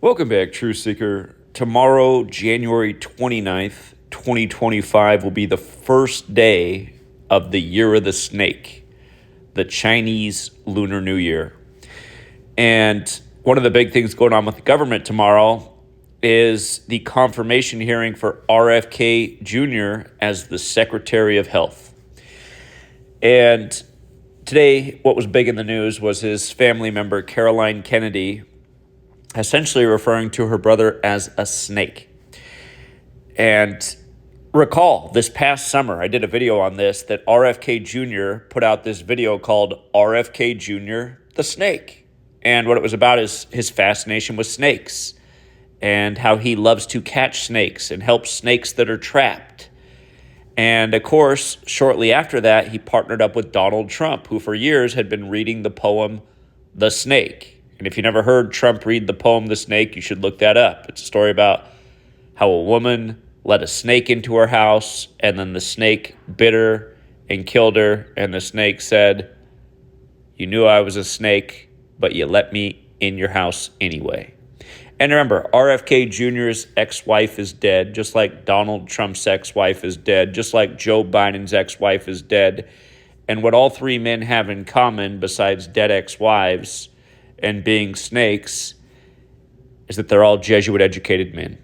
Welcome back, Truth Seeker. Tomorrow, January 29th, 2025, will be the first day of the Year of the Snake, the Chinese Lunar New Year. And one of the big things going on with the government tomorrow is the confirmation hearing for RFK Jr. as the Secretary of Health. And today, what was big in the news was his family member, Caroline Kennedy, essentially referring to her brother as a snake. And recall, this past summer, I did a video on this, that RFK Jr. put out this video called RFK Jr. the Snake. And what it was about is his fascination with snakes and how he loves to catch snakes and help snakes that are trapped. And of course, shortly after that, he partnered up with Donald Trump, who for years had been reading the poem, The Snake. And if you never heard Trump read the poem, The Snake, you should look that up. It's a story about how a woman let a snake into her house, and then the snake bit her and killed her. And the snake said, "You knew I was a snake, but you let me in your house anyway." And remember, RFK Jr.'s ex-wife is dead, just like Donald Trump's ex-wife is dead, just like Joe Biden's ex-wife is dead. And what all three men have in common, besides dead ex-wives and being snakes, is that they're all Jesuit-educated men.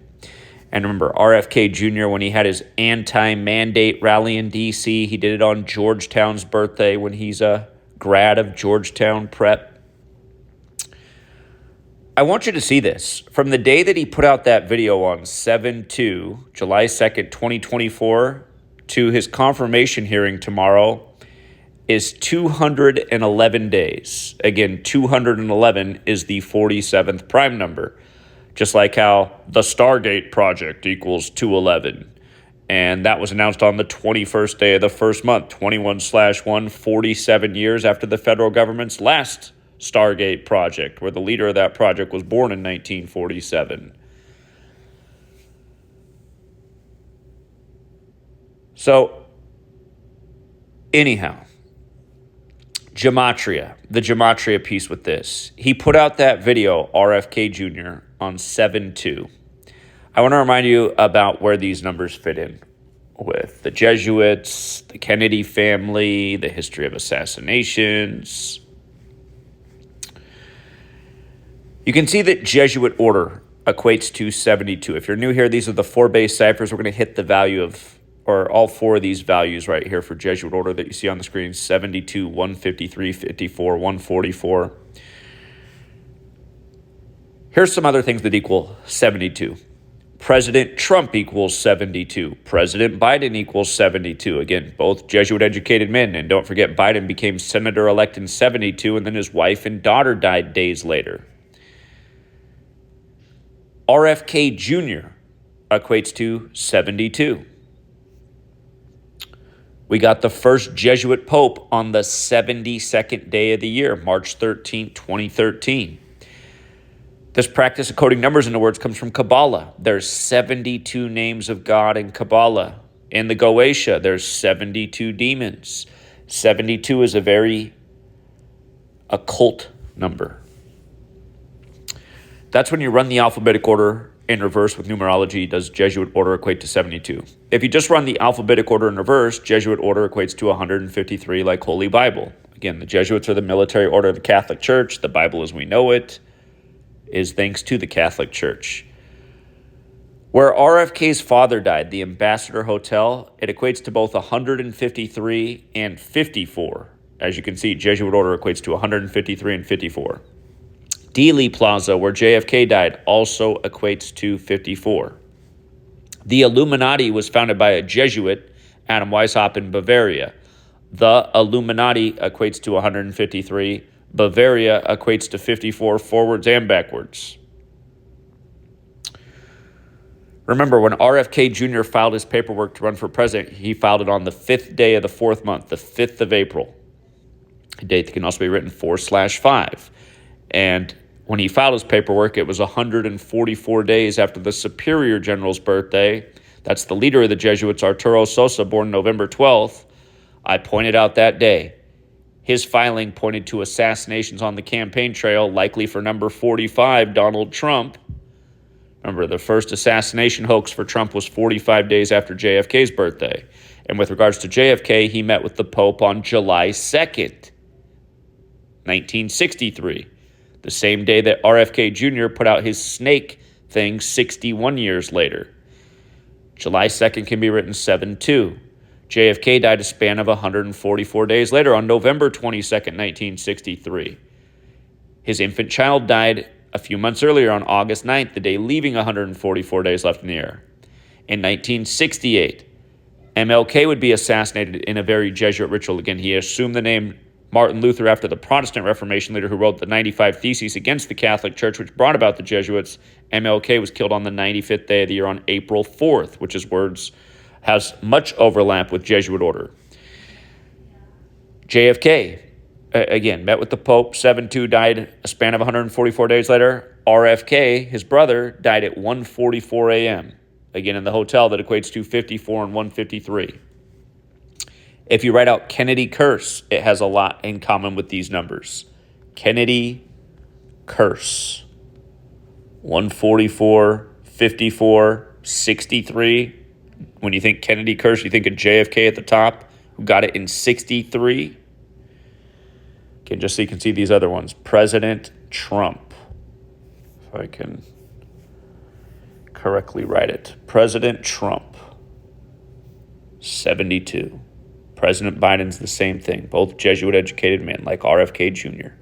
And remember, RFK Jr., when he had his anti-mandate rally in D.C., he did it on Georgetown's birthday when he's a grad of Georgetown Prep. I want you to see this. From the day that he put out that video on 7/2, July 2nd, 2024, to his confirmation hearing tomorrow is 211 days. Again, 211 is the 47th prime number. Just like how the Stargate project equals 211. And that was announced on the 21st day of the first month, 21/1, 47 years after the federal government's last Stargate project, where the leader of that project was born in 1947. So, anyhow, Gematria, the Gematria piece with this. He put out that video, RFK Jr., on 7/2. I want to remind you about where these numbers fit in with the Jesuits, the Kennedy family, the history of assassinations. You can see that Jesuit order equates to 72. If you're new here, these are the four base ciphers. We're going to hit the value of, or all four of these values right here for Jesuit order that you see on the screen: 72, 153, 54, 144. Here's some other things that equal 72. President Trump equals 72. President Biden equals 72. Again, both Jesuit-educated men. And don't forget, Biden became senator-elect in 72, and then his wife and daughter died days later. RFK Jr. equates to 72. We got the first Jesuit Pope on the 72nd day of the year, March 13, 2013. This practice of coding numbers into words comes from Kabbalah. There's 72 names of God in Kabbalah. In the Goetia, there's 72 demons. 72 is a very occult number. That's when you run the alphabetic order in reverse with numerology. Does Jesuit order equate to 72? If you just run the alphabetic order in reverse, Jesuit order equates to 153, like Holy Bible. Again, the Jesuits are the military order of the Catholic Church. The Bible as we know it is thanks to the Catholic Church. Where RFK's father died, the Ambassador Hotel, it equates to both 153 and 54. As you can see, Jesuit order equates to 153 and 54. Dealey Plaza, where JFK died, also equates to 54. The Illuminati was founded by a Jesuit, Adam Weishaupt, in Bavaria. The Illuminati equates to 153. Bavaria equates to 54 forwards and backwards. Remember, when RFK Jr. filed his paperwork to run for president, he filed it on the 5th day of the 4th month, the 5th of April. A date that can also be written 4/5. And when he filed his paperwork, it was 144 days after the Superior General's birthday. That's the leader of the Jesuits, Arturo Sosa, born November 12th. I pointed out that day. His filing pointed to assassinations on the campaign trail, likely for number 45, Donald Trump, Remember, the first assassination hoax for Trump was 45 days after JFK's birthday. And with regards to JFK, he met with the Pope on July 2nd, 1963, the same day that RFK Jr. put out his snake thing 61 years later. July 2nd can be written 7-2. JFK died a span of 144 days later on November 22nd, 1963. His infant child died a few months earlier on August 9th, the day leaving 144 days left in the air. In 1968, MLK would be assassinated in a very Jesuit ritual. Again, he assumed the name Martin Luther after the Protestant Reformation leader who wrote the 95 Theses against the Catholic Church, which brought about the Jesuits. MLK was killed on the 95th day of the year on April 4th, which is words has much overlap with Jesuit order. JFK, again, met with the Pope, 7-2, died a span of 144 days later. RFK, his brother, died at 1:44 a.m., again in the hotel that equates to 54 and 153. If you write out Kennedy curse, it has a lot in common with these numbers. Kennedy curse. 144, 54, 63. When you think Kennedy curse, you think of JFK at the top, who got it in 63. Okay, just so you can see these other ones. President Trump. If I can correctly write it. President Trump. 72. President Biden's the same thing. Both Jesuit-educated men like RFK Jr.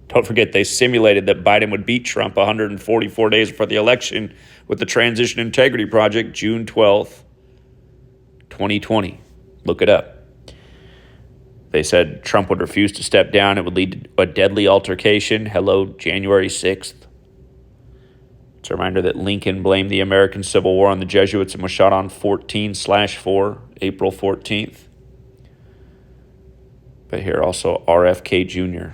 Don't forget, they simulated that Biden would beat Trump 144 days before the election with the Transition Integrity Project, June 12th, 2020. Look it up. They said Trump would refuse to step down. It would lead to a deadly altercation. Hello, January 6th. It's a reminder that Lincoln blamed the American Civil War on the Jesuits and was shot on 14/4, April 14th. But here also RFK Jr.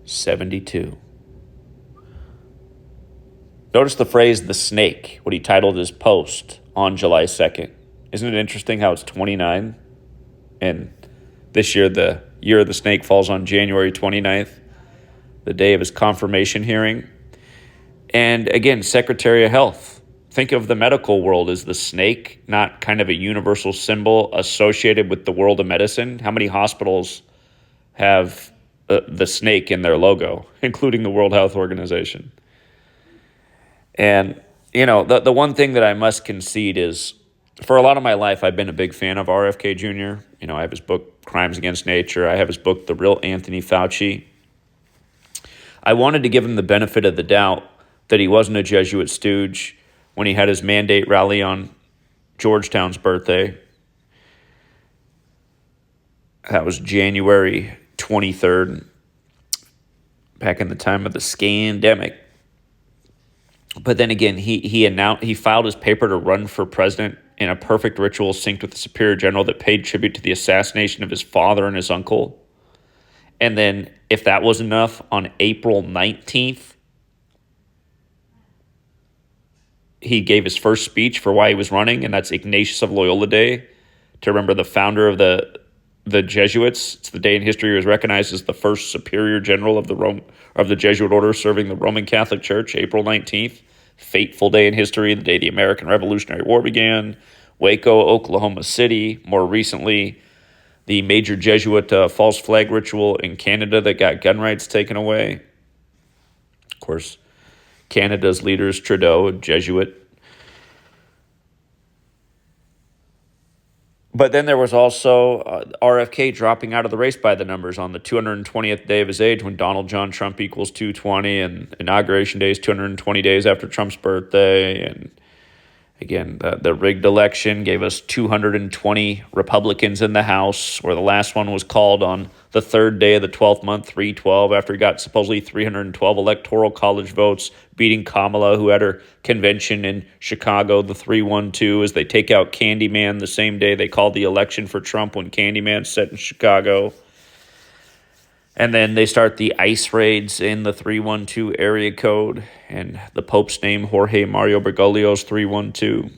72. Notice the phrase, the snake, what he titled his post on July 2nd. Isn't it interesting how it's 29? And this year, the year of the snake falls on January 29th, the day of his confirmation hearing. And again, Secretary of Health. Think of the medical world as the snake, not kind of a universal symbol associated with the world of medicine. How many hospitals have the snake in their logo, including the World Health Organization? And, you know, the one thing that I must concede is, for a lot of my life, I've been a big fan of RFK Jr. You know, I have his book, Crimes Against Nature. I have his book, The Real Anthony Fauci. I wanted to give him the benefit of the doubt that he wasn't a Jesuit stooge when he had his mandate rally on Georgetown's birthday. That was January 23rd, back in the time of the scandemic. But then again, he filed his paper to run for president in a perfect ritual synced with the superior general that paid tribute to the assassination of his father and his uncle. And then, if that wasn't enough, on April 19th, he gave his first speech for why he was running, and that's Ignatius of Loyola Day, to remember the founder of the Jesuits. It's the day in history he was recognized as the first superior general of the Jesuit order serving the Roman Catholic Church, April 19th. Fateful day in history, the day the American Revolutionary War began. Waco, Oklahoma City. More recently, the major Jesuit false flag ritual in Canada that got gun rights taken away. Of course, Canada's leaders, Trudeau, a Jesuit. But then there was also RFK dropping out of the race by the numbers on the 220th day of his age, when Donald John Trump equals 220, and Inauguration Day is 220 days after Trump's birthday. And again, the rigged election gave us 220 Republicans in the House, where the last one was called on the third day of the 12th month, 3/12, after he got supposedly 312 electoral college votes, beating Kamala, who had her convention in Chicago, the 3-1-2, as they take out Candyman the same day they called the election for Trump when Candyman set in Chicago. And then they start the ICE raids in the 312 area code, and the Pope's name, Jorge Mario Bergoglio's 312.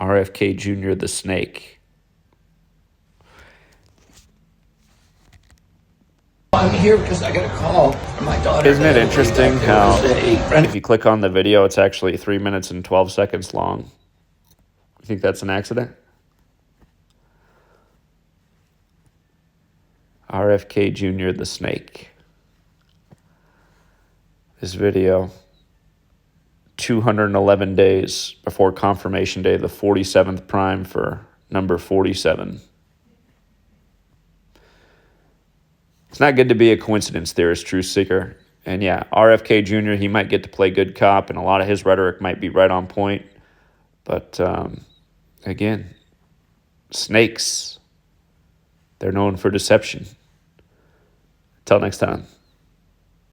RFK Jr., the snake. I'm here because I got a call from my daughter. Isn't it interesting how friend. if you click on the video, it's actually 3 minutes and 12 seconds long? You think that's an accident? RFK Jr. the snake. This video, 211 days before confirmation day, the 47th prime for number 47. It's not good to be a coincidence theorist, truth seeker. And yeah, RFK Jr., he might get to play good cop, and a lot of his rhetoric might be right on point. But again, snakes, they're known for deception. Until next time.